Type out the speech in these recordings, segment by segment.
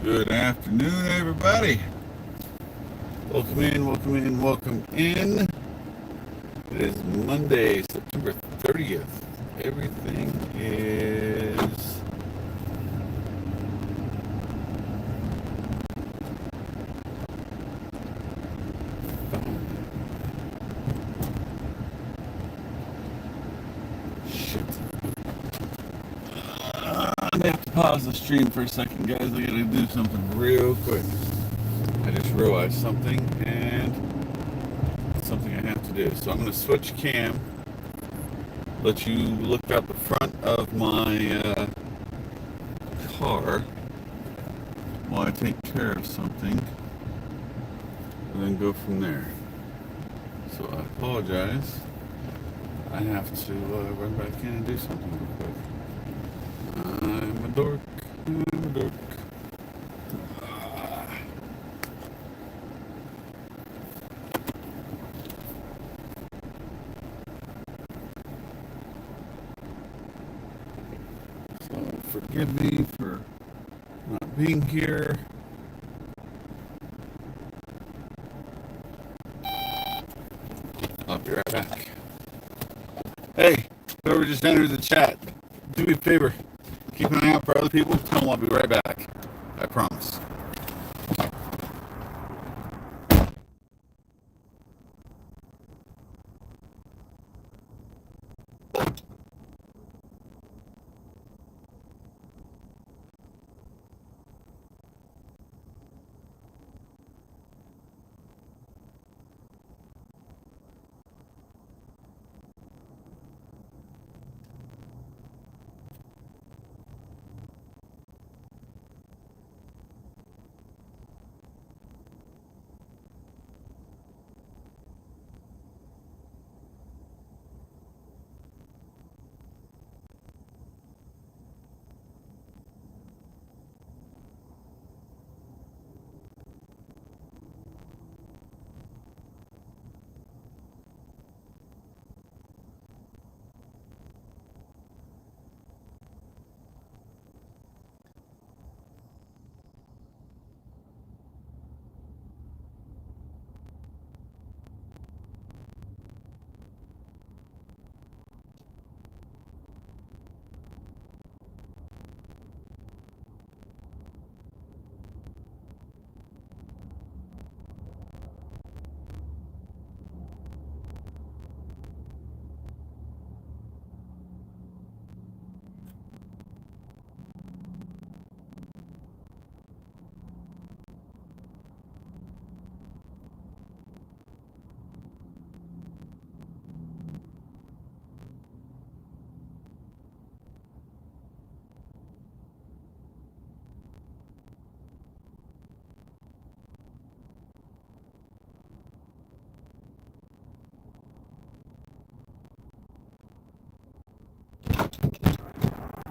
Good afternoon, everybody. Welcome in, welcome in, welcome in. It is Monday, September 30th. Everything is shit. I may have to pause the stream for a second, guys. I gotta do something real quick. I just realized something, and it's something I have to do. So I'm gonna switch cam, let you look out the front of my car while I take care of something, and then go from there. So I apologize. I have to run back in and do something real quick. I'm a dork. I'm a dork. So forgive me for not being here. I'll be right back. Hey, whoever just entered the chat, do me a favor. Keep an eye out for other people. Tell them I'll be right back. I promise.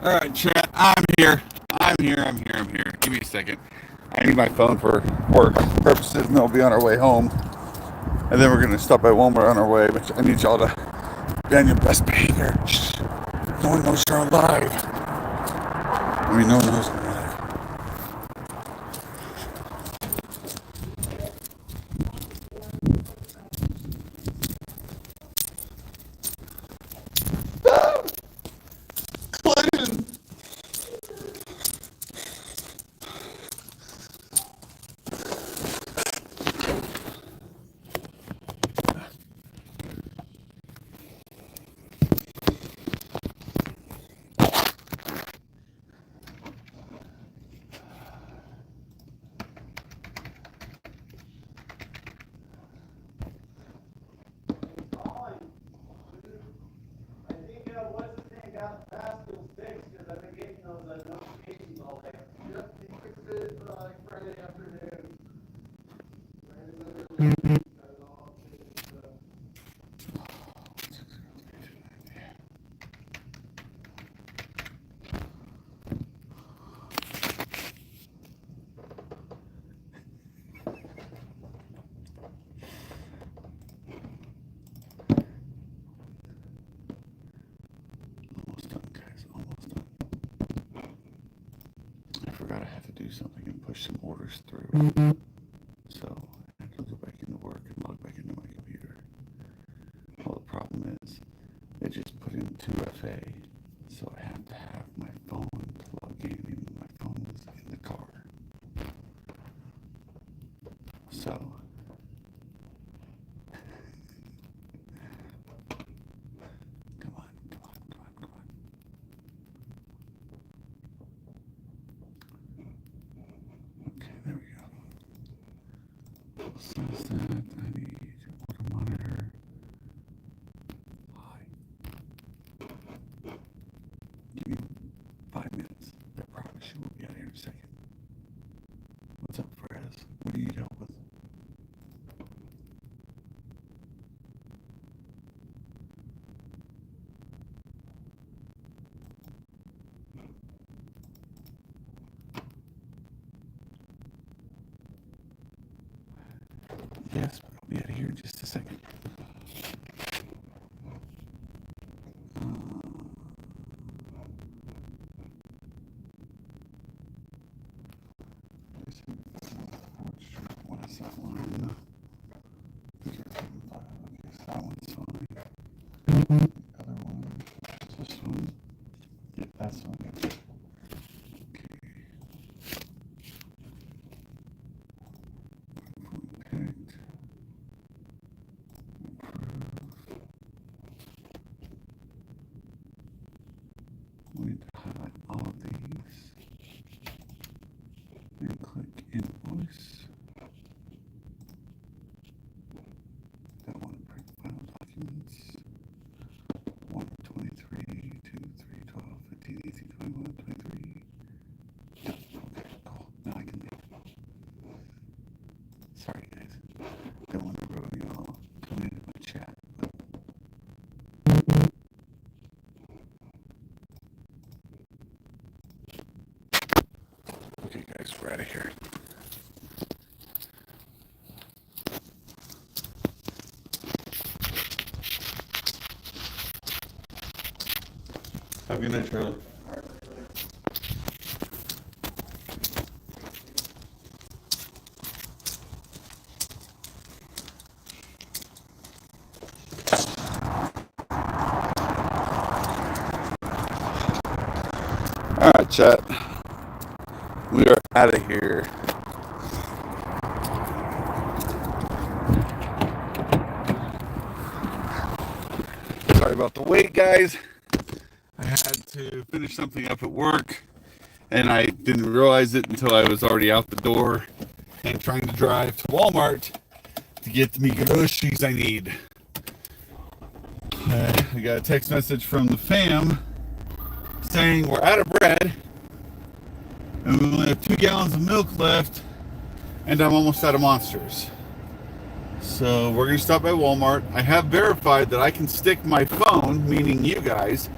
All right, chat. I'm here. I'm here. Give me a second. I need my phone for work purposes, and they'll be on our way home. And then we're going to stop by Walmart on our way, but I need y'all to be on your best behavior. Shh. No one knows you're alive. I mean, no one knows I'm alive. Collision! I had to do something and push some orders through. So I had to go back into work and log back into my computer. Well, the problem is, it just put in 2FA, so I have to have my phone plug in, even though my phone is in the car. So, come on. Okay, there we go. So that I need water monitor. Hi. Give me 5 minutes. I promise you we'll be out here in a second. What's up, Fraz? What do you need help with? Yes, but I'll be out of here in just a second. What is that one? Okay, so that one's fine. The other one, this one. Yeah, that's one. Okay. Picked. We need to highlight all of these and click invoice. That one print final documents. 1, 23, 2, 3, 12, 15, 18, 21, 23. Yep, okay, cool. Now I can leave. Sorry guys. Don't want to ruin you all coming into my chat. Okay guys, we're out of here. Have a good night, Charlie. Alright, chat. We are out of here. Sorry about the wait, guys. I had to finish something up at work, and I didn't realize it until I was already out the door and trying to drive to Walmart to get me groceries I need. I got a text message from the fam saying we're out of bread and we only have 2 gallons of milk left and I'm almost out of Monsters. So we're going to stop by Walmart. I have verified that I can stick my phone, meaning you guys,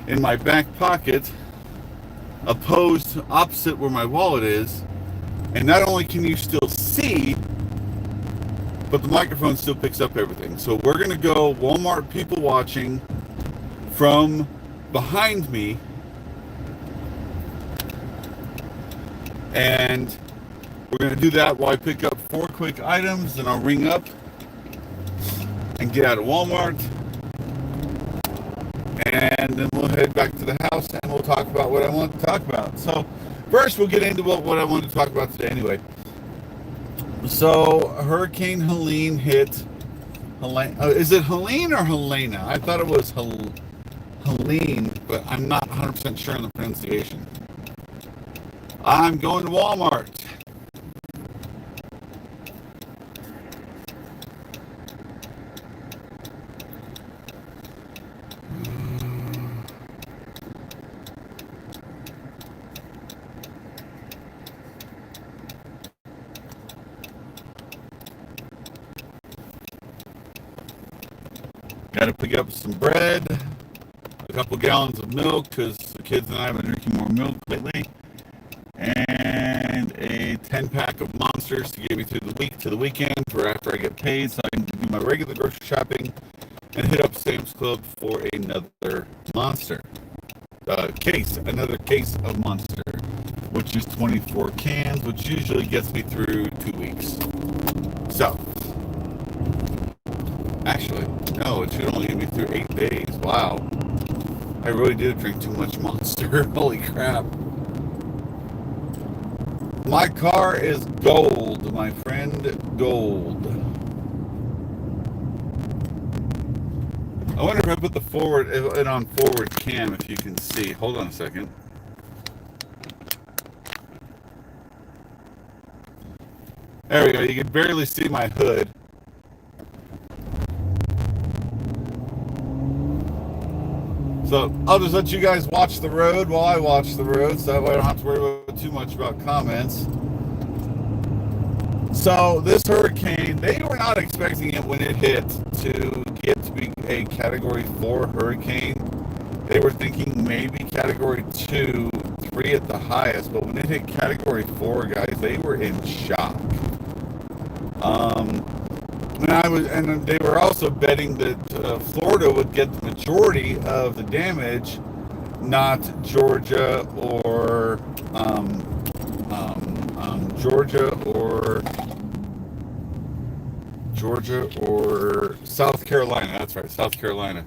in my back pocket, opposite where my wallet is, and not only can you still see, but the microphone still picks up everything. So we're going to go Walmart people watching from behind me, and we're going to do that while I pick up 4 quick items, and I'll ring up and get out of Walmart, and then we'll head back to the house and we'll talk about what I want to talk about. So first we'll get into what I wanted to talk about today anyway. So Hurricane Helene hit is it Helene or Helena? I thought it was Helene, but I'm not 100% sure on the pronunciation. I'm going to Walmart. Got to pick up some bread, a couple gallons of milk because the kids and I have been drinking more milk lately, and a 10-pack of Monsters to get me through the week to the weekend for after I get paid, so I can do my regular grocery shopping and hit up Sam's Club for another Monster another case of Monster, which is 24 cans, which usually gets me through 2 weeks. So, actually, no, it should only get me through 8 days. Wow. I really did drink too much Monster. Holy crap. My car is gold, my friend, gold. I wonder if I put it on forward cam, if you can see. Hold on a second. There we go. You can barely see my hood. So I'll just let you guys watch the road while I watch the road, so that way I don't have to worry too much about comments. So this hurricane, they were not expecting it when it hit to get to be a Category 4 hurricane. They were thinking maybe Category 2, 3 at the highest, but when it hit Category 4, guys, they were in shock. And they were also betting that Florida would get the majority of the damage, not Georgia or Georgia or South Carolina. That's right, South Carolina.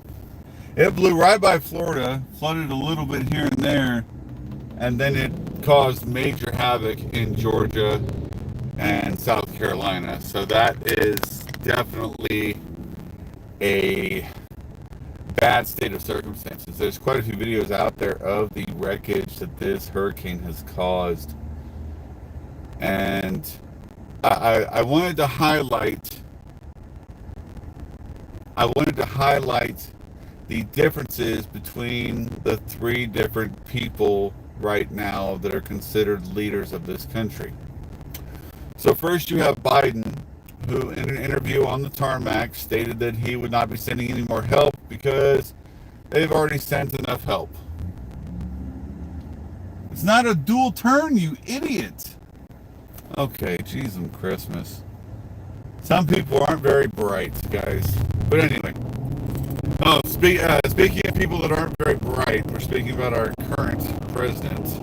It blew right by Florida, flooded a little bit here and there, and then it caused major havoc in Georgia and South Carolina. So that is definitely a bad state of circumstances. There's quite a few videos out there of the wreckage that this hurricane has caused, and I wanted to highlight the differences between the 3 different people right now that are considered leaders of this country. So first you have Biden, who in an interview on the tarmac stated that he would not be sending any more help because they've already sent enough help. It's not a dual turn, you idiot. Okay, geez, and Christmas. Some people aren't very bright, guys. But anyway. Oh, speaking of people that aren't very bright, we're speaking about our current president.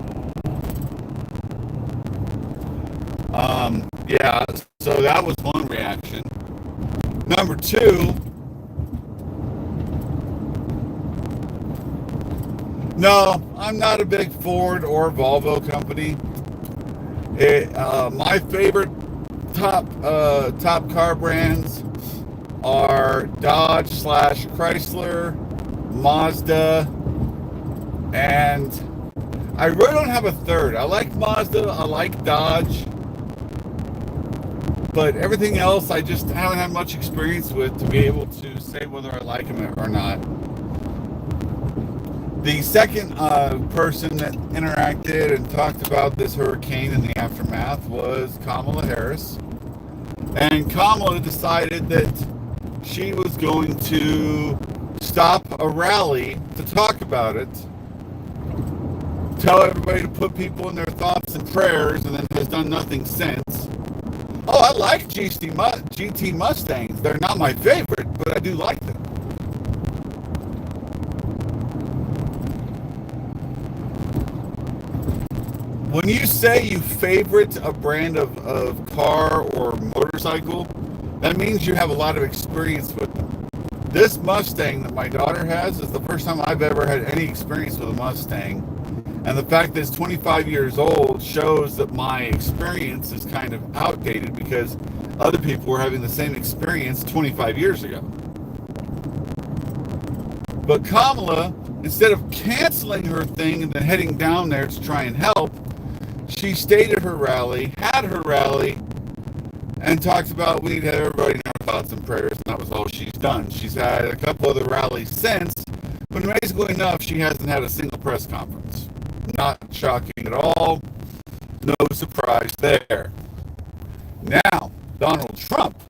Yeah, so that was one reaction. Number 2, no, I'm not a big Ford or Volvo company. My favorite top car brands are Dodge / Chrysler, Mazda, and I really don't have a third. I like Mazda, I like Dodge, but everything else I just haven't had much experience with to be able to say whether I like them or not. The second person that interacted and talked about this hurricane and the aftermath was Kamala Harris. And Kamala decided that she was going to stop a rally to talk about it, tell everybody to put people in their thoughts and prayers, and then has done nothing since. Oh, I like GT Mustangs. They're not my favorite, but I do like them. When you say you favorite a brand of car or motorcycle, that means you have a lot of experience with them. This Mustang that my daughter has is the first time I've ever had any experience with a Mustang. And the fact that it's 25 years old shows that my experience is kind of outdated because other people were having the same experience 25 years ago. But Kamala, instead of canceling her thing and then heading down there to try and help, she stayed at her rally, had her rally, and talked about we need to have everybody in our thoughts and prayers, and that was all she's done. She's had a couple other rallies since, but amazingly enough, she hasn't had a single press conference. Not shocking at all. No surprise there. Now, Donald Trump.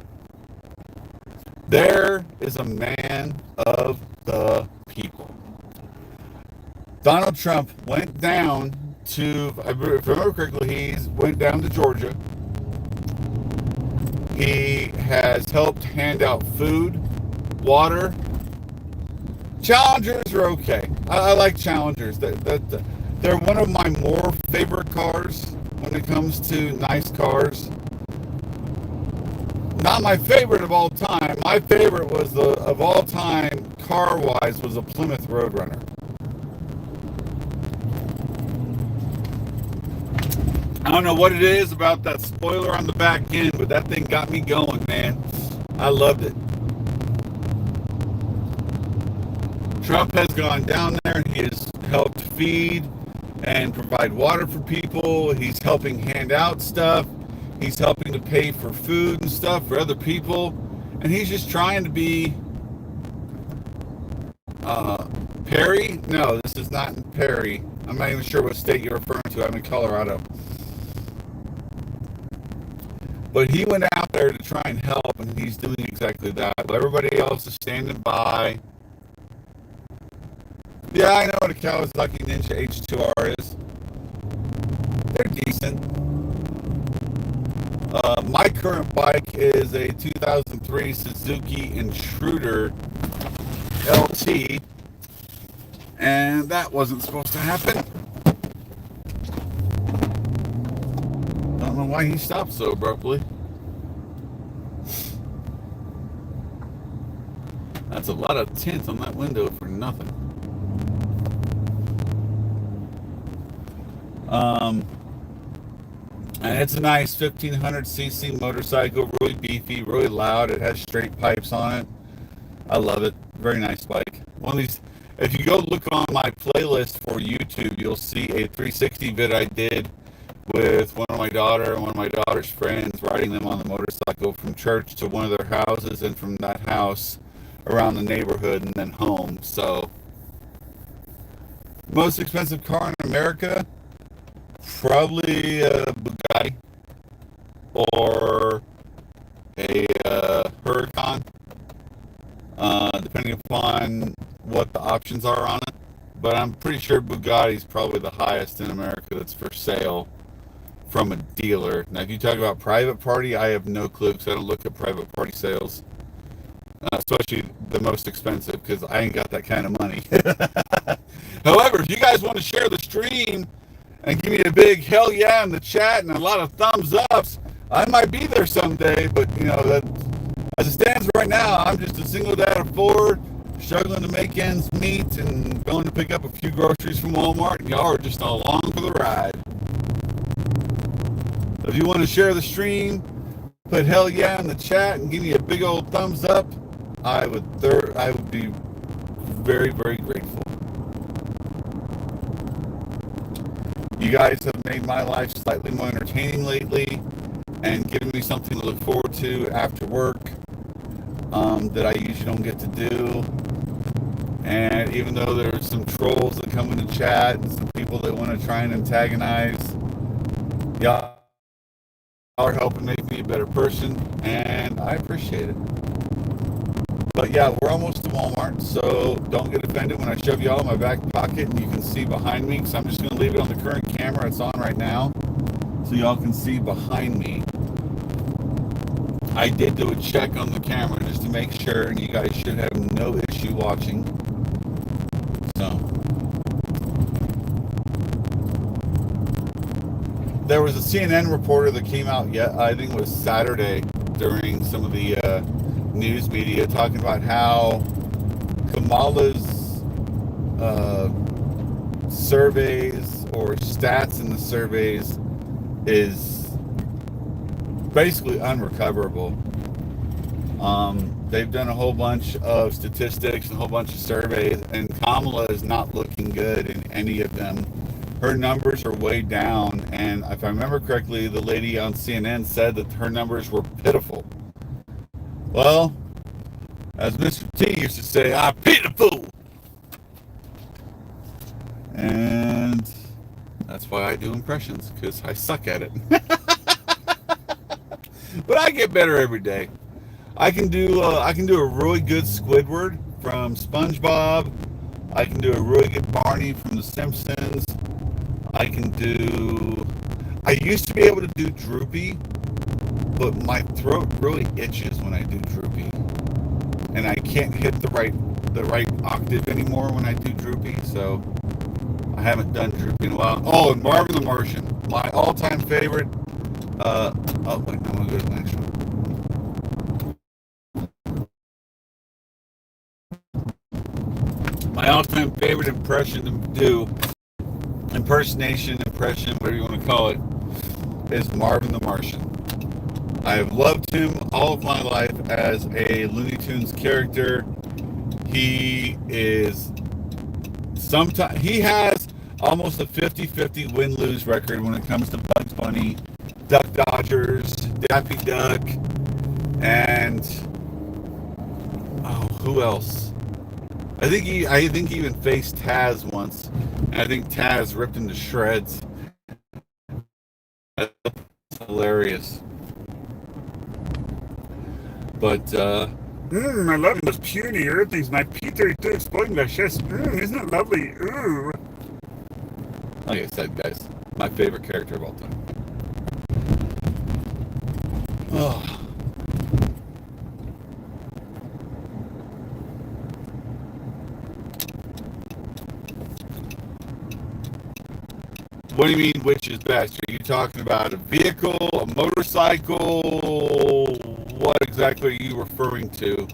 There is a man of the people. Donald Trump went down to, if I remember correctly, he went down to Georgia. He has helped hand out food, water. Challengers are okay. I like Challengers. They're one of my more favorite cars when it comes to nice cars. Not my favorite of all time. My favorite was of all time, car-wise, was a Plymouth Roadrunner. I don't know what it is about that spoiler on the back end, but that thing got me going, man. I loved it. Trump has gone down there and he has helped feed and provide water for people. He's helping hand out stuff. He's helping to pay for food and stuff for other people. And he's just trying to be Perry? No, this is not in Perry. I'm not even sure what state you're referring to. I'm in Colorado. But he went out there to try and help, and he's doing exactly that. While everybody else is standing by. Yeah, I know what a Kawasaki Ninja H2R is. They're decent. My current bike is a 2003 Suzuki Intruder LT, and that wasn't supposed to happen. Don't know why he stopped so abruptly. That's a lot of tint on that window for nothing. And it's a nice 1500cc motorcycle, really beefy, really loud. It has straight pipes on it. I love it. Very nice bike. One of these, if you go look on my playlist for YouTube, you'll see a 360 vid I did with one of my daughter and one of my daughter's friends, riding them on the motorcycle from church to one of their houses, and from that house around the neighborhood and then home. So, most expensive car in America, probably a Bugatti or a Huracan, depending upon what the options are on it. But I'm pretty sure Bugatti is probably the highest in America that's for sale from a dealer. Now, if you talk about private party, I have no clue because I don't look at private party sales, especially the most expensive, because I ain't got that kind of money. However, if you guys want to share the stream and give me a big hell yeah in the chat and a lot of thumbs ups, I might be there someday. But you know, that as it stands right now, I'm just a single dad of four, struggling to make ends meet and going to pick up a few groceries from Walmart, and y'all are just along for the ride. If you want to share the stream, put hell yeah in the chat and give me a big old thumbs up. I would be very, very grateful. You guys have made my life slightly more entertaining lately and given me something to look forward to after work that I usually don't get to do. And even though there's some trolls that come into chat and some people that want to try and antagonize, y'all are helping make me a better person, and I appreciate it. But yeah, we're almost to Walmart, so don't get offended when I shove y'all in my back pocket and you can see behind me, because I'm just going to leave it on the current camera it's on right now, so y'all can see behind me. I did do a check on the camera just to make sure, and you guys should have no issue watching. So, there was a CNN reporter that came out, I think it was Saturday, during some of the news media, talking about how Kamala's surveys or stats in the surveys is basically unrecoverable. They've done a whole bunch of statistics and a whole bunch of surveys, and Kamala is not looking good in any of them. Her numbers are way down, and if I remember correctly, the lady on CNN said that her numbers were pitiful. Well, as Mr. T used to say, I'm pitiful. And that's why I do impressions, because I suck at it. But I get better every day. I can do a really good Squidward from SpongeBob. I can do a really good Barney from The Simpsons. I used to be able to do Droopy, but my throat really itches when I do Droopy, and I can't hit the right octave anymore when I do Droopy. So I haven't done Droopy in a while. Oh, and Marvin the Martian, my all-time favorite. Oh wait, I'm gonna go to the next one. My all-time favorite impression to do, impersonation, impression, whatever you want to call it, is Marvin the Martian. I have loved him all of my life as a Looney Tunes character. He is sometimes he has almost a 50-50 win-lose record when it comes to Bugs Bunny, Duck Dodgers, Daffy Duck, and oh, who else? I think he even faced Taz once, and I think Taz ripped him to shreds. That's hilarious. But I love those puny earthlings. My P-32 exploding their chest. Isn't it lovely? Ooh. Like I said, guys, my favorite character of all time. Oh. What do you mean, which is best? Are you talking about a vehicle, a motorcycle? What exactly are you referring to?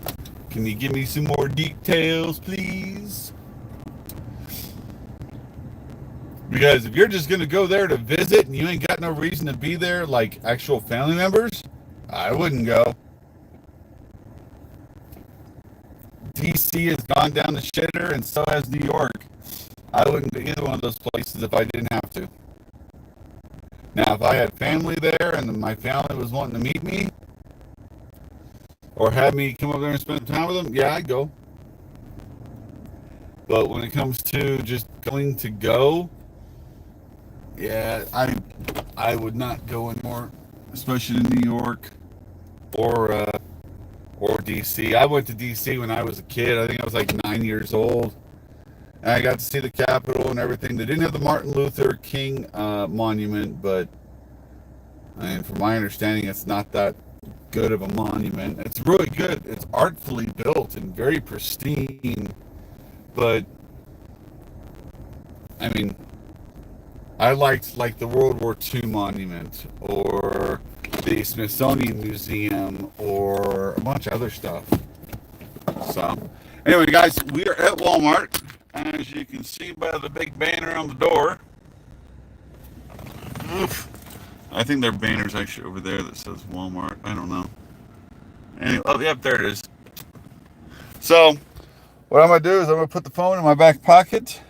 Can you give me some more details, please? Because if you're just going to go there to visit and you ain't got no reason to be there, like actual family members, I wouldn't go. DC has gone down the shitter, and so has New York. I wouldn't go either one of those places if I didn't have to. Now, if I had family there and my family was wanting to meet me or have me come over there and spend time with them, yeah, I'd go. But when it comes to just going to go, yeah, I would not go anymore, especially in New York or DC. I went to DC when I was a kid. I think I was like 9 years old. And I got to see the Capitol and everything. They didn't have the Martin Luther King monument, but I mean, from my understanding, it's not that good of a monument. It's really good. It's artfully built and very pristine. But I mean, I liked like the World War II monument or the Smithsonian Museum or a bunch of other stuff. So anyway, guys, we are at Walmart. As you can see by the big banner on the door. Oof. I think their banner's actually over there that says Walmart. I don't know. Anyway, oh, yep, there it is. So, what I'm going to do is I'm going to put the phone in my back pocket.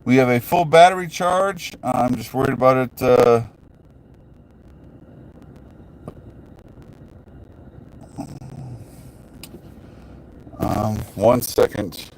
We have a full battery charge. I'm just worried about it. 1 second.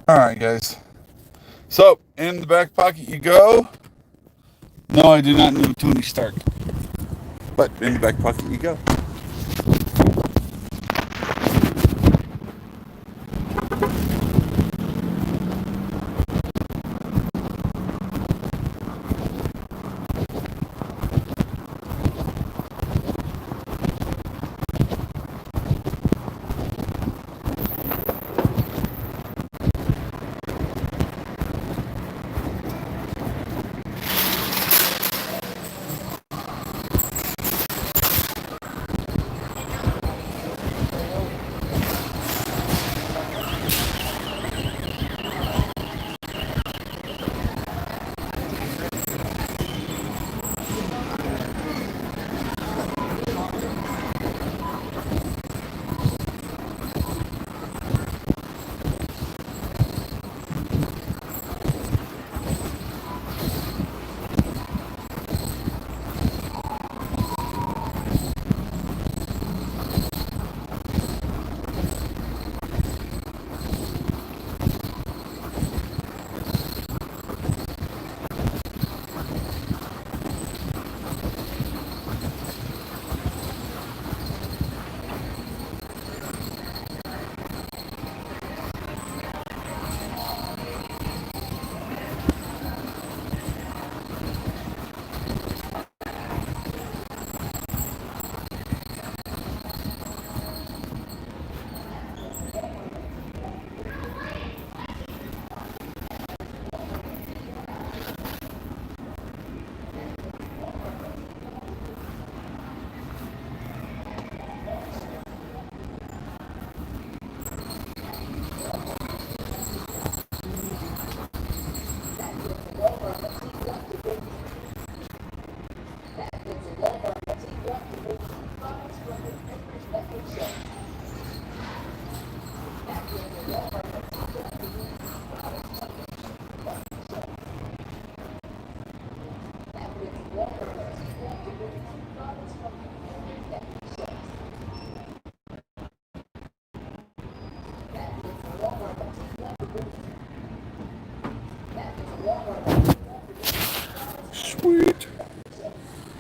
All right, guys. So, in the back pocket you go. No, I do not know Tony Stark. But in the back pocket you go.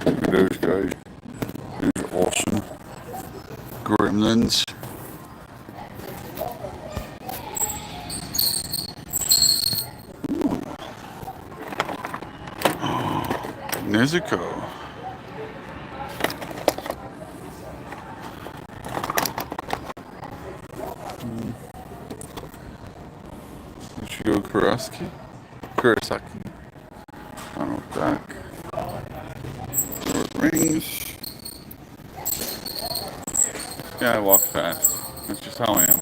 Look at those guys. Those are awesome. Gremlins. Nezuko. Ichigo Kurosaki. Donald Duck. Lord of the Rings. Yeah, I walk fast. That's just how I am.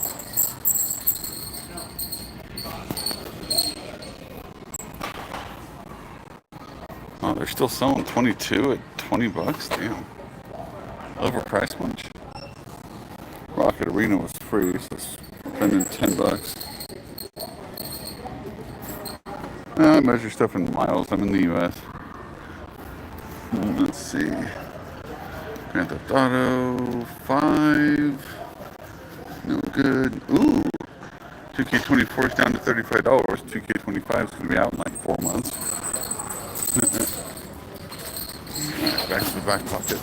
Oh, they're still selling 22 at 20 bucks? Damn. Overpriced much. Rocket Arena was free, so spending 10 bucks. I measure stuff in miles. I'm in the US. Let's see. Grand Theft Auto 5. No good. Ooh. 2K24 is down to $35. 2K25 is going to be out in like 4 months. Alright, back to the back pocket.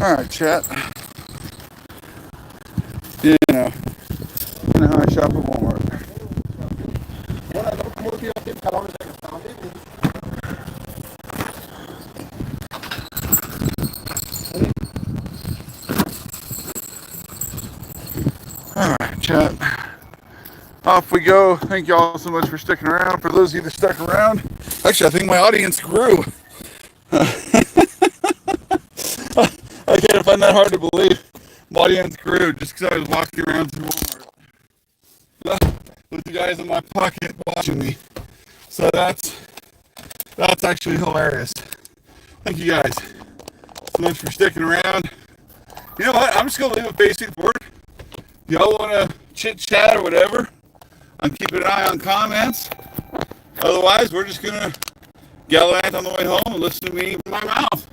Alright, chat. You know how I shop at Walmart. Alright, chat. Off we go. Thank you all so much for sticking around. For those of you that stuck around, actually, I think my audience grew. I can't find that hard to believe. My audience grew just because I was walking around through Walmart with you guys in my pocket watching me. So that's actually hilarious. Thank you guys so much for sticking around. You know what? I'm just gonna leave it facing forward. Y'all wanna chit chat or whatever? I'm keeping an eye on comments. Otherwise, we're just gonna gallivant on the way home and listen to me in my mouth.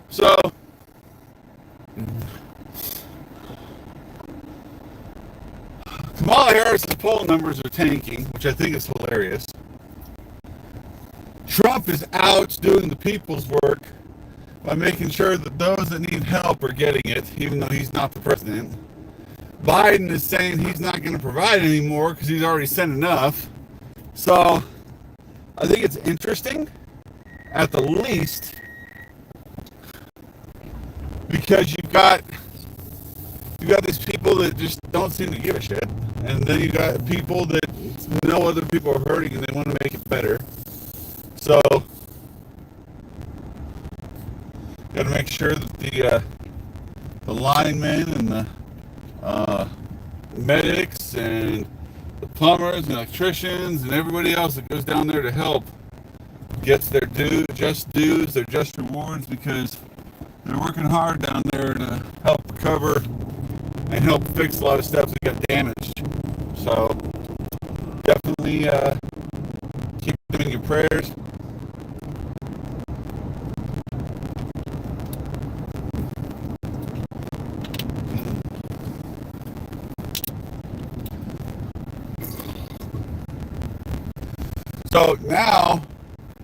So, Kamala Harris's poll numbers are tanking, which I think is hilarious. Trump is out doing the people's work by making sure that those that need help are getting it, even though he's not the president. Biden is saying he's not going to provide anymore because he's already sent enough. So, I think it's interesting, at the least, because you've got these people that just don't seem to give a shit, and then you got people that know other people are hurting and they want to make it better. So, got to make sure that the linemen and the medics and the plumbers and electricians and everybody else that goes down there to help gets their just dues, their just rewards, because they're working hard down there to help recover and help fix a lot of stuff that got damaged. So definitely keep them in your prayers. So now,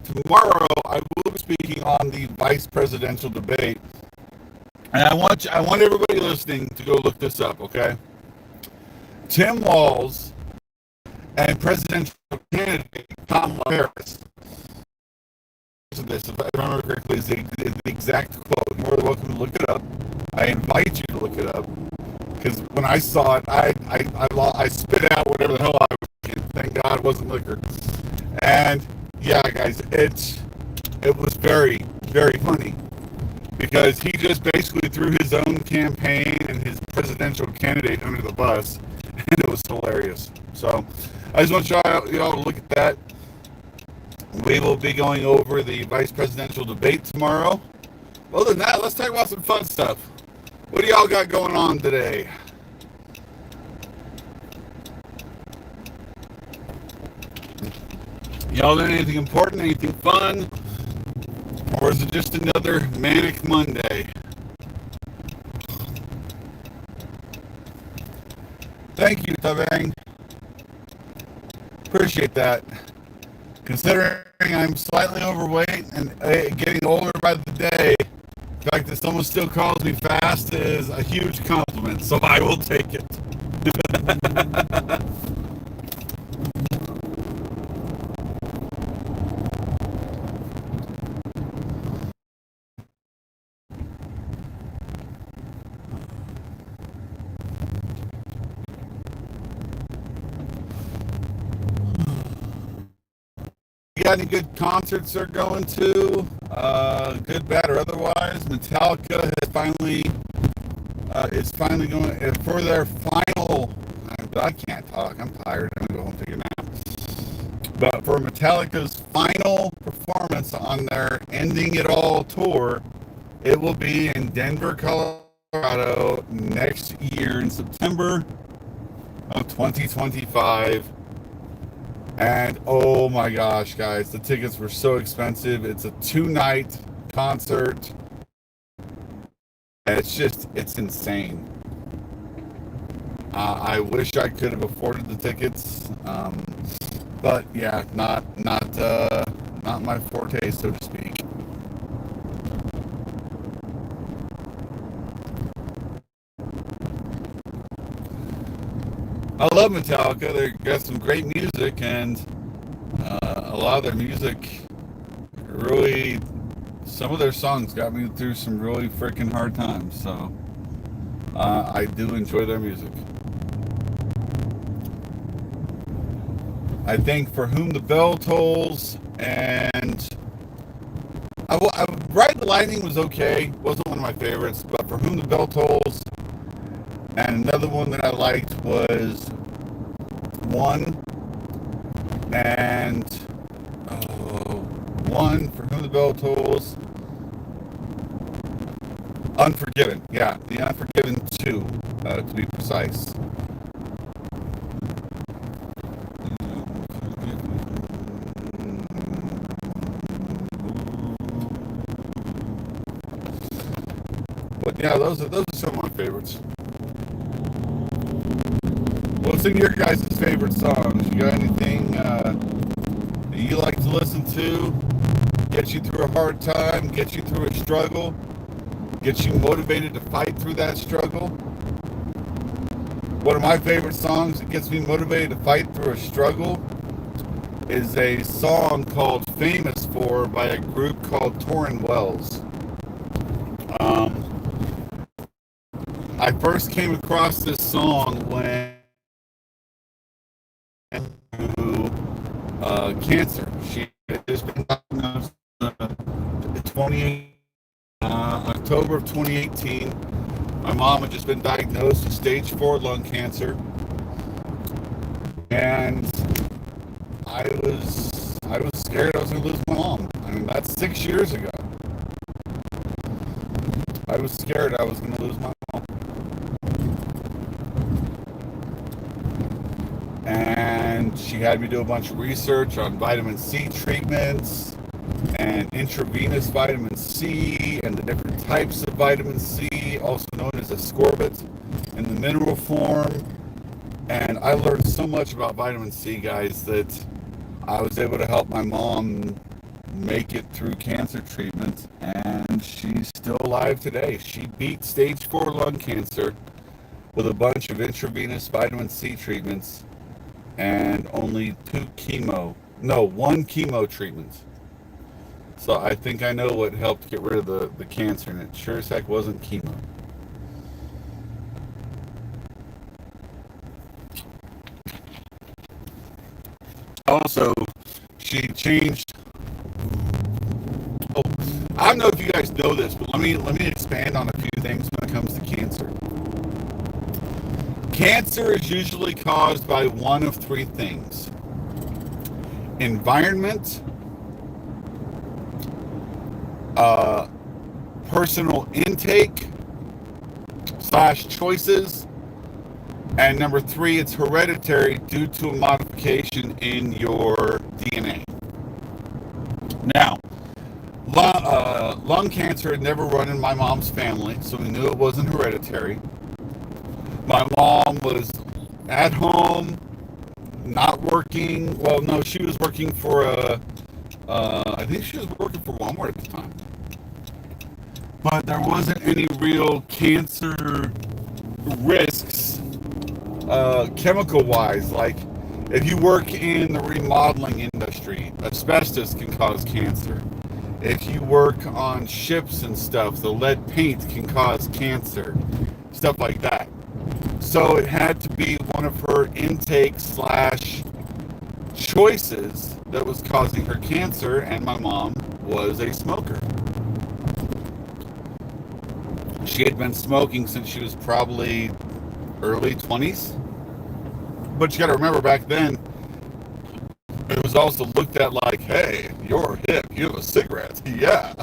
tomorrow, I will be speaking on the vice presidential debate. And I want everybody listening to go look this up, okay? Tim Walz and presidential candidate Kamala Harris. This, if I remember correctly, is the exact quote. You're more than welcome to look it up. I invite you to look it up. Because when I saw it, I spit out whatever the hell I was thinking. Thank God it wasn't liquor. And yeah, guys, it was very, very funny. Because he just basically threw his own campaign and his presidential candidate under the bus, and it was hilarious. So, I just want y'all to look at that. We will be going over the vice presidential debate tomorrow. Other than that, let's talk about some fun stuff. What do y'all got going on today? Y'all doing anything important, anything fun? Or is it just another manic Monday? Thank you, Tabang. Appreciate that. Considering I'm slightly overweight and getting older by the day, the fact that someone still calls me fast is a huge compliment, so I will take it. You got any good concerts they're going to? Good, bad, or otherwise? Metallica has finally is finally going for their final. I can't talk. I'm tired. I'm gonna go home and take a nap. But for Metallica's final performance on their Ending It All tour, it will be in Denver, Colorado next year in September of 2025. And oh my gosh, guys, the tickets were so expensive. It's a 2-night concert. And it's insane. I wish I could have afforded the tickets. But yeah, not my forte, so to speak. I love Metallica. They got some great music, and a lot of their music really, some of their songs got me through some really freaking hard times. So I do enjoy their music. I think For Whom the Bell Tolls and Ride the Lightning was okay. Wasn't one of my favorites, but For Whom the Bell Tolls and another one that I liked was One and One, For Whom the Bell Tolls, Unforgiven. Yeah, The Unforgiven 2, to be precise. But yeah, those are some of my favorites. What's in your guys' favorite songs? You got anything that you like to listen to? Get you through a hard time, get you through a struggle, get you motivated to fight through that struggle? One of my favorite songs that gets me motivated to fight through a struggle is a song called Famous For by a group called Torrin Wells. I first came across this song when cancer. She has been diagnosed October of 2018. My mom had just been diagnosed with stage 4 lung cancer, and I was scared I was going to lose my mom. I mean, that's 6 years ago. I was scared I was going to lose my mom. And she had me do a bunch of research on vitamin C treatments and intravenous vitamin C and the different types of vitamin C, also known as ascorbate in the mineral form. And I learned so much about vitamin C, guys, that I was able to help my mom make it through cancer treatment, and she's still alive today. She beat stage 4 lung cancer with a bunch of intravenous vitamin C treatments and only one chemo treatment. So I think I know what helped get rid of the cancer, and it sure as heck wasn't chemo. Also, she changed. Oh, I don't know if you guys know this, but let me expand on a few things when it comes to cancer. Cancer is usually caused by one of three things: environment, personal intake / choices, and number 3, it's hereditary due to a modification in your DNA. Now, lung cancer had never run in my mom's family, so we knew it wasn't hereditary. My mom was at home, not working. Well, no, she was working for I think she was working for Walmart at the time. But there wasn't any real cancer risks, chemical-wise. Like, if you work in the remodeling industry, asbestos can cause cancer. If you work on ships and stuff, the lead paint can cause cancer. Stuff like that. So it had to be one of her intake / choices that was causing her cancer, and my mom was a smoker. She had been smoking since she was probably early 20s. But you got to remember, back then, it was also looked at like, hey, you're hip, you have a cigarette. Yeah.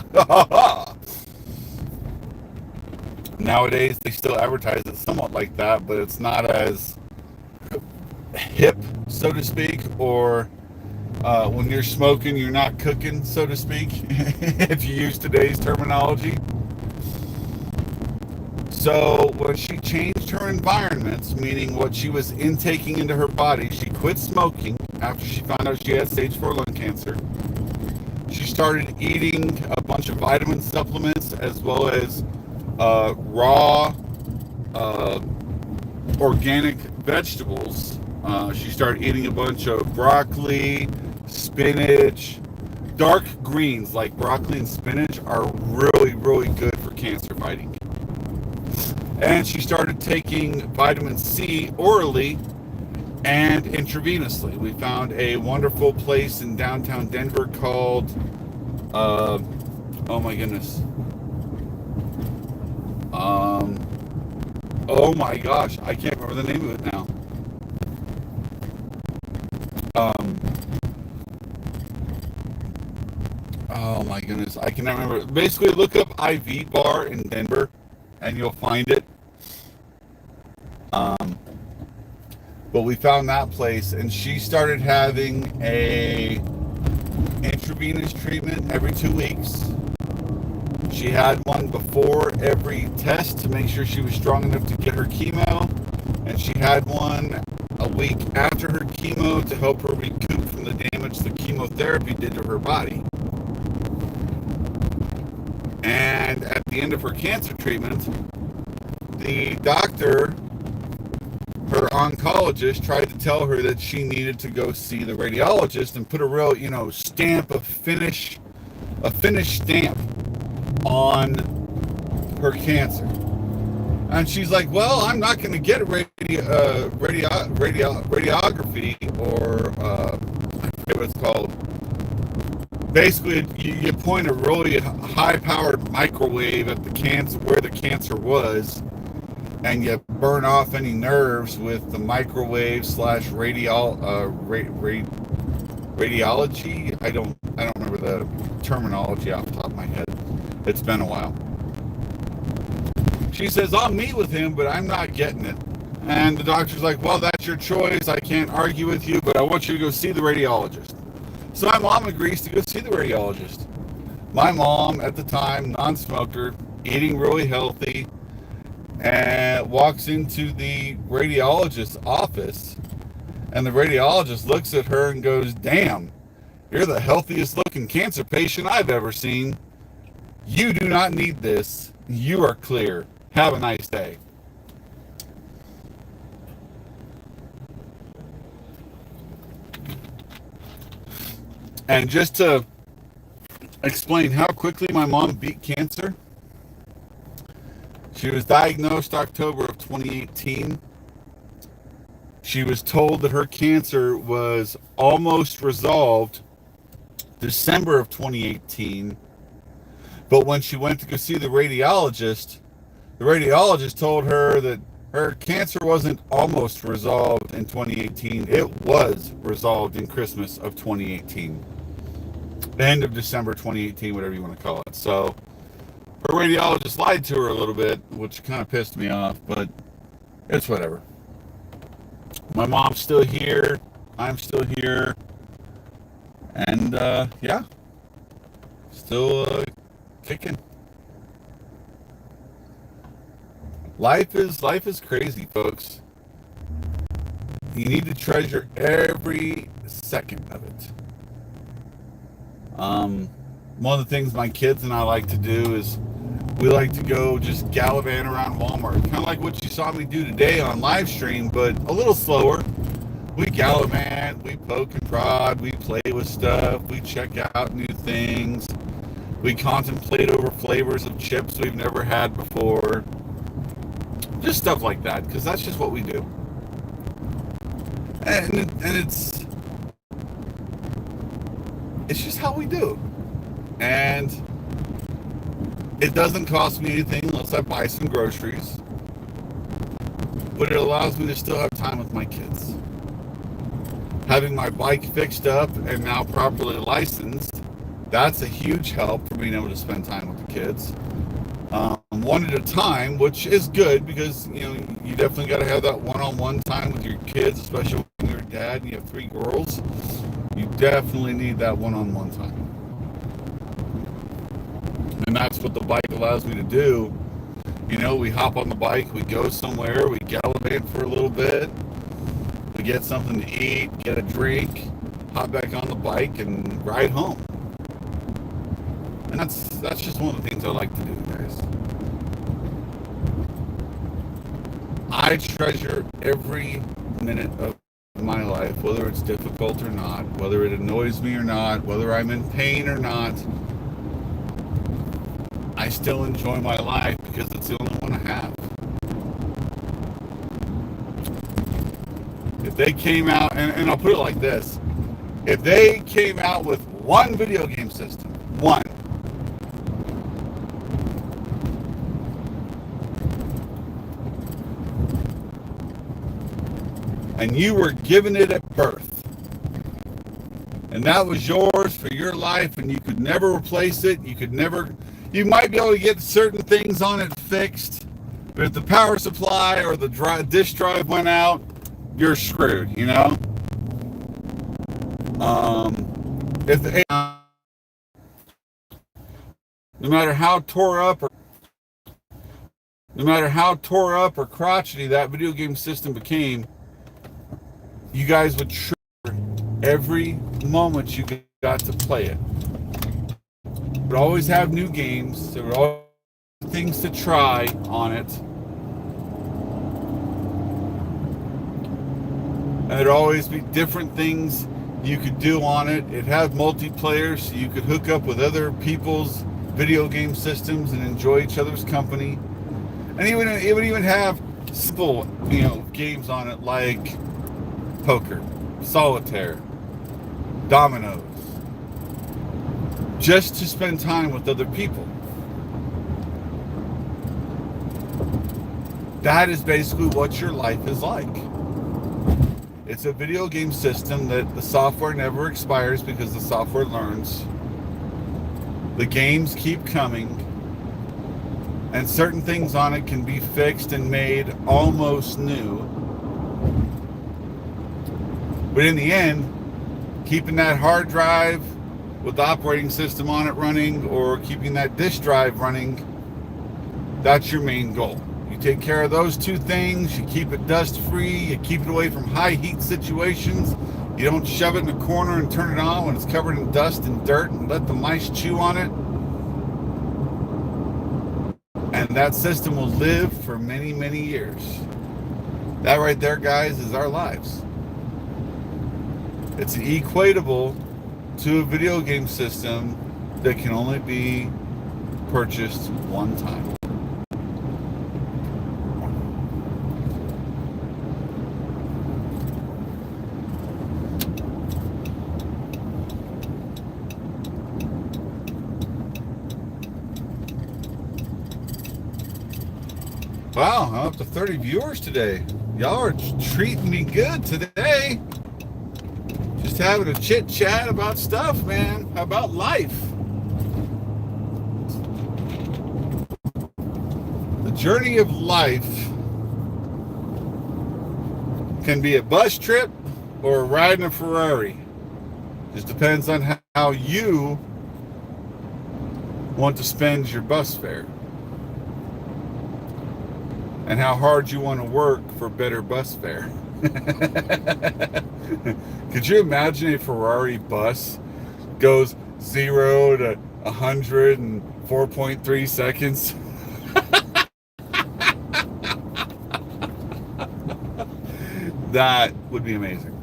Nowadays, they still advertise it somewhat like that, but it's not as hip, so to speak, or when you're smoking, you're not cooking, so to speak, if you use today's terminology. So when she changed her environments, meaning what she was intaking into her body, she quit smoking after she found out she had stage 4 lung cancer. She started eating a bunch of vitamin supplements, as well as raw organic vegetables. She started eating a bunch of broccoli, spinach, dark greens like broccoli and spinach are really, really good for cancer fighting. And she started taking vitamin C orally and intravenously. We found a wonderful place in downtown Denver called, oh my goodness. Oh my gosh, I can't remember the name of it now. Oh my goodness, I cannot remember. Basically, look up IV Bar in Denver, and you'll find it. But we found that place, and she started having a intravenous treatment every 2 weeks. She had one before every test to make sure she was strong enough to get her chemo, and she had one a week after her chemo to help her recoup from the damage the chemotherapy did to her body. And at the end of her cancer treatment, the doctor, her oncologist, tried to tell her that she needed to go see the radiologist and put a real, stamp of finish stamp on her cancer. And she's like, well, I'm not going to get a radiography, or I forget what it's called. Basically, you point a really high-powered microwave at the cancer, where the cancer was, and you burn off any nerves with the microwave / radiology. I don't remember the terminology off the top of my head. It's been a while. She says, I'll meet with him, but I'm not getting it. And the doctor's like, well, that's your choice. I can't argue with you, but I want you to go see the radiologist. So my mom agrees to go see the radiologist. My mom, at the time, non-smoker, eating really healthy, and walks into the radiologist's office, and the radiologist looks at her and goes, damn, you're the healthiest looking cancer patient I've ever seen. You do not need this. You are clear. Have a nice day. And just to explain how quickly my mom beat cancer, she was diagnosed October of 2018. She was told that her cancer was almost resolved December of 2018. But when she went to go see the radiologist told her that her cancer wasn't almost resolved in 2018. It was resolved in Christmas of 2018. The end of December 2018, whatever you want to call it. So her radiologist lied to her a little bit, which kind of pissed me off, but it's whatever. My mom's still here. I'm still here. And, yeah. Still, kicking. Life is crazy, folks. You need to treasure every second of it. One of the things my kids and I like to do is we like to go just gallivant around Walmart. Kind of like what you saw me do today on live stream, but a little slower. We gallivant, we poke and prod, we play with stuff, we check out new things. We contemplate over flavors of chips we've never had before. Just stuff like that, because that's just what we do. And it's just how we do. And it doesn't cost me anything unless I buy some groceries. But it allows me to still have time with my kids. Having my bike fixed up and now properly licensed, that's a huge help for being able to spend time with the kids. One at a time, which is good because, you definitely got to have that one-on-one time with your kids, especially when you're a dad and you have 3 girls. You definitely need that one-on-one time. And that's what the bike allows me to do. We hop on the bike, we go somewhere, we gallivant for a little bit, we get something to eat, get a drink, hop back on the bike, and ride home. And that's just one of the things I like to do, guys. I treasure every minute of my life, whether it's difficult or not, whether it annoys me or not, whether I'm in pain or not. I still enjoy my life because it's the only one I have. If they came out, and I'll put it like this, if they came out with one video game system, one, and you were given it at birth, and that was yours for your life, and you could never replace it, you might be able to get certain things on it fixed, but if the power supply or the disk drive went out, you're screwed, you know? If the, no matter how tore up or crotchety that video game system became, you guys would treasure every moment you got to play it. Would always have new games. There were always things to try on it. And there'd always be different things you could do on it. It had multiplayer, so you could hook up with other people's video game systems and enjoy each other's company. And it would even have simple, games on it like poker, solitaire, dominoes, just to spend time with other people. That is basically what your life is like. It's a video game system that the software never expires because the software learns. The games keep coming, and certain things on it can be fixed and made almost new. But in the end, keeping that hard drive with the operating system on it running, or keeping that disk drive running, that's your main goal. You take care of those two things, you keep it dust free, you keep it away from high heat situations, you don't shove it in a corner and turn it on when it's covered in dust and dirt and let the mice chew on it. And that system will live for many, many years. That right there, guys, is our lives. It's equatable to a video game system that can only be purchased one time. Wow, I'm up to 30 viewers today. Y'all are treating me good today. Just having a chit chat about stuff, man, about life. The journey of life can be a bus trip or riding a Ferrari. Just depends on how you want to spend your bus fare and how hard you want to work for better bus fare. Could you imagine a Ferrari bus goes 0 to 100 in 4.3 seconds? That would be amazing.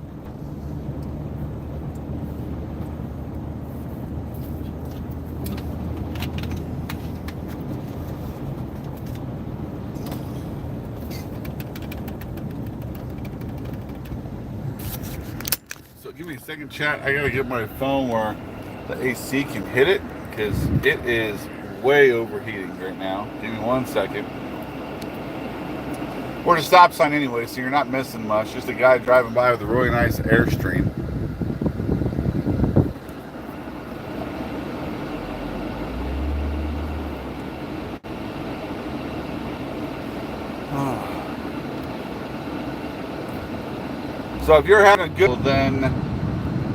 So give me a second, chat. I gotta get my phone where the AC can hit it, because it is way overheating right now. Give me 1 second. We're at a stop sign anyway, so you're not missing much. Just a guy driving by with a really nice Airstream. So if you're having a good, then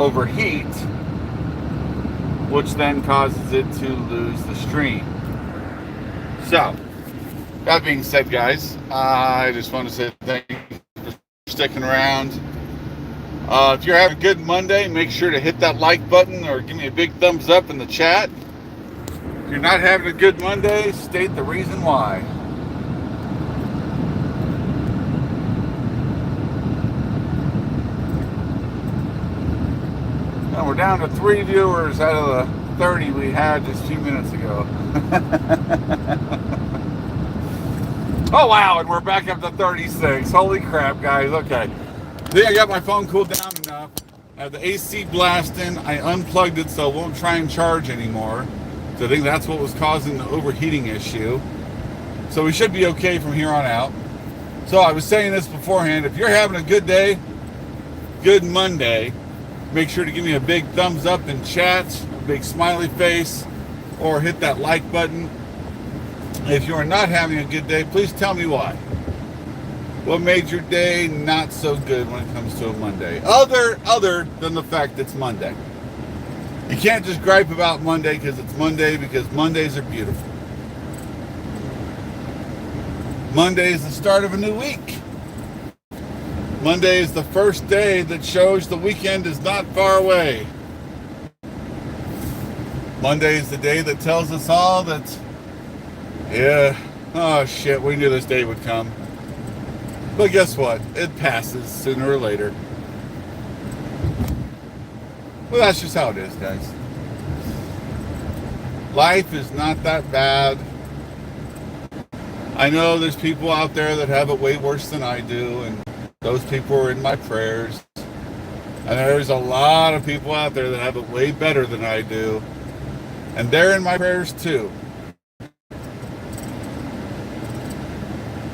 overheat, which then causes it to lose the stream. So, that being said, guys, I just want to say thank you for sticking around. If you're having a good Monday, make sure to hit that like button or give me a big thumbs up in the chat. If you're not having a good Monday, state the reason why. we're down to 3 viewers out of the 30 we had just a few minutes ago. Oh wow, and we're back up to 36. Holy crap, guys. Okay. I think I got my phone cooled down enough. I have the AC blasting. I unplugged it so it won't try and charge anymore. So I think that's what was causing the overheating issue. So we should be okay from here on out. So I was saying this beforehand. If you're having a good day, good Monday, make sure to give me a big thumbs up in chat, a big smiley face, or hit that like button. If you are not having a good day, please tell me why. What made your day not so good when it comes to a Monday? Other than the fact it's Monday. You can't just gripe about Monday because it's Monday, because Mondays are beautiful. Monday is the start of a new week. Monday is the first day that shows the weekend is not far away. Monday is the day that tells us all that, yeah, oh shit, we knew this day would come. But guess what? It passes sooner or later. Well, that's just how it is, guys. Life is not that bad. I know there's people out there that have it way worse than I do, and those people are in my prayers. And there's a lot of people out there that have it way better than I do, and they're in my prayers too.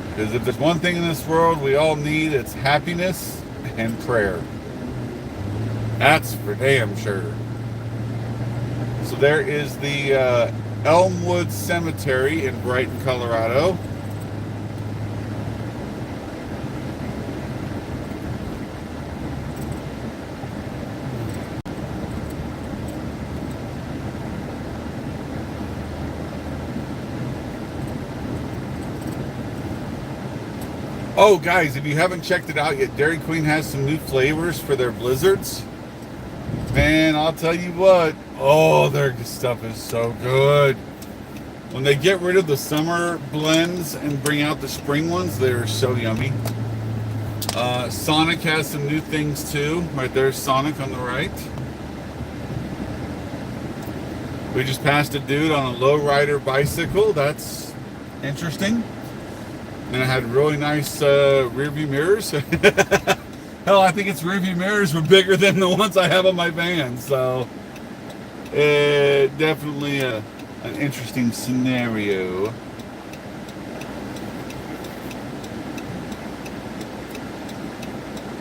Because if there's one thing in this world we all need, it's happiness and prayer. That's for damn sure. So there is the Elmwood Cemetery in Brighton, Colorado. Oh, guys, if you haven't checked it out yet, Dairy Queen has some new flavors for their blizzards. Man, I'll tell you what. Oh, their stuff is so good. When they get rid of the summer blends and bring out the spring ones, they're so yummy. Sonic has some new things too. Right there's Sonic on the right. We just passed a dude on a lowrider bicycle. That's interesting. And it had really nice rear view mirrors. Hell, I think its rear view mirrors were bigger than the ones I have on my van. So, definitely an interesting scenario.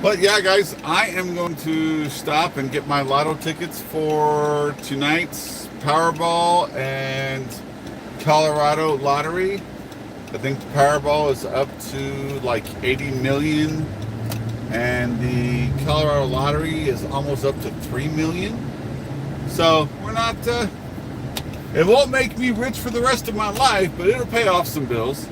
But yeah, guys, I am going to stop and get my lotto tickets for tonight's Powerball and Colorado lottery. I think the Powerball is up to like 80 million, and the Colorado lottery is almost up to 3 million. So we're not, it won't make me rich for the rest of my life, but it'll pay off some bills.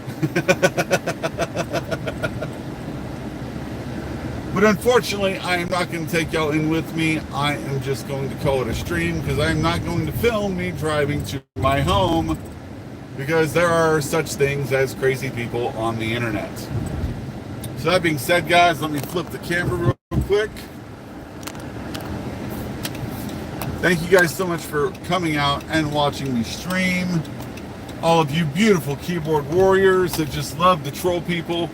But unfortunately, I am not going to take y'all in with me. I am just going to call it a stream, because I am not going to film me driving to my home, because there are such things as crazy people on the internet. So that being said, guys, let me flip the camera real quick. Thank you guys so much for coming out and watching me stream. All of you beautiful keyboard warriors that just love to troll people.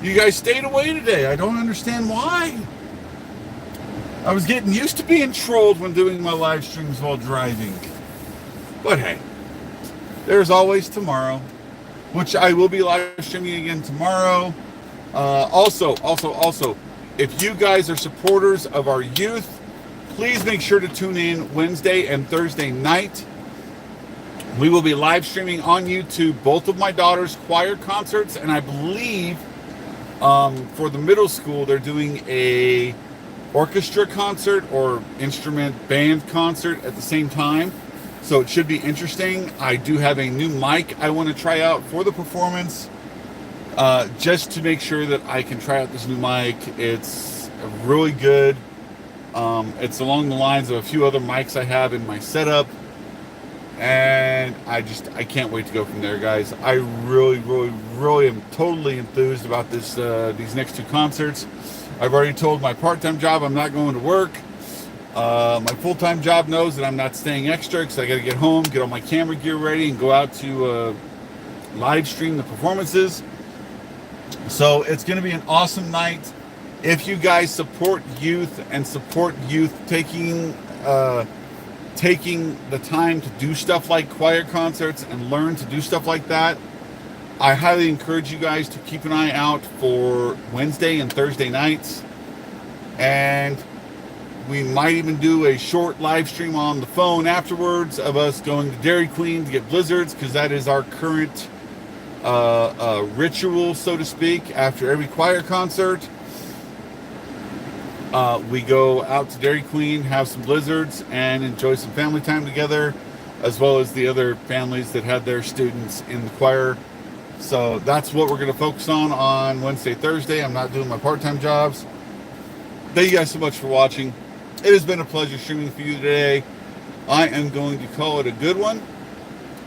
You guys stayed away today. I don't understand why. I was getting used to being trolled when doing my live streams while driving. But hey, there's always tomorrow, which I will be live streaming again tomorrow. Also, if you guys are supporters of our youth, please make sure to tune in Wednesday and Thursday night. We will be live streaming on YouTube both of my daughter's choir concerts, and I believe for the middle school they're doing a orchestra concert or instrument band concert at the same time. So it should be interesting. I do have a new mic I want to try out for the performance, just to make sure that I can try out this new mic. It's really good. It's along the lines of a few other mics I have in my setup, and I can't wait to go from there, guys. I really am totally enthused about these next two concerts. I've already told my part-time job I'm not going to work. My full-time job knows that I'm not staying extra because I got to get home, get all my camera gear ready, and go out to live stream the performances. So it's going to be an awesome night. If you guys support youth and support youth taking the time to do stuff like choir concerts and learn to do stuff like that, I highly encourage you guys to keep an eye out for Wednesday and Thursday nights. And we might even do a short live stream on the phone afterwards of us going to Dairy Queen to get blizzards, because that is our current ritual, so to speak. After every choir concert, we go out to Dairy Queen, have some blizzards, and enjoy some family time together, as well as the other families that had their students in the choir. So that's what we're going to focus on Wednesday, Thursday. I'm not doing my part-time jobs. Thank you guys so much for watching. It has been a pleasure streaming for you today. I am going to call it a good one.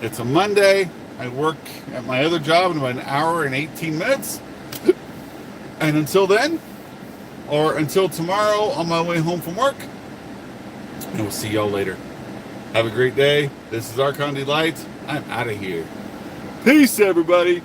It's a Monday. I work at my other job in about an hour and 18 minutes. And until then, or until tomorrow on my way home from work, and we'll see y'all later. Have a great day. This is Archon Delight. I'm out of here. Peace, everybody.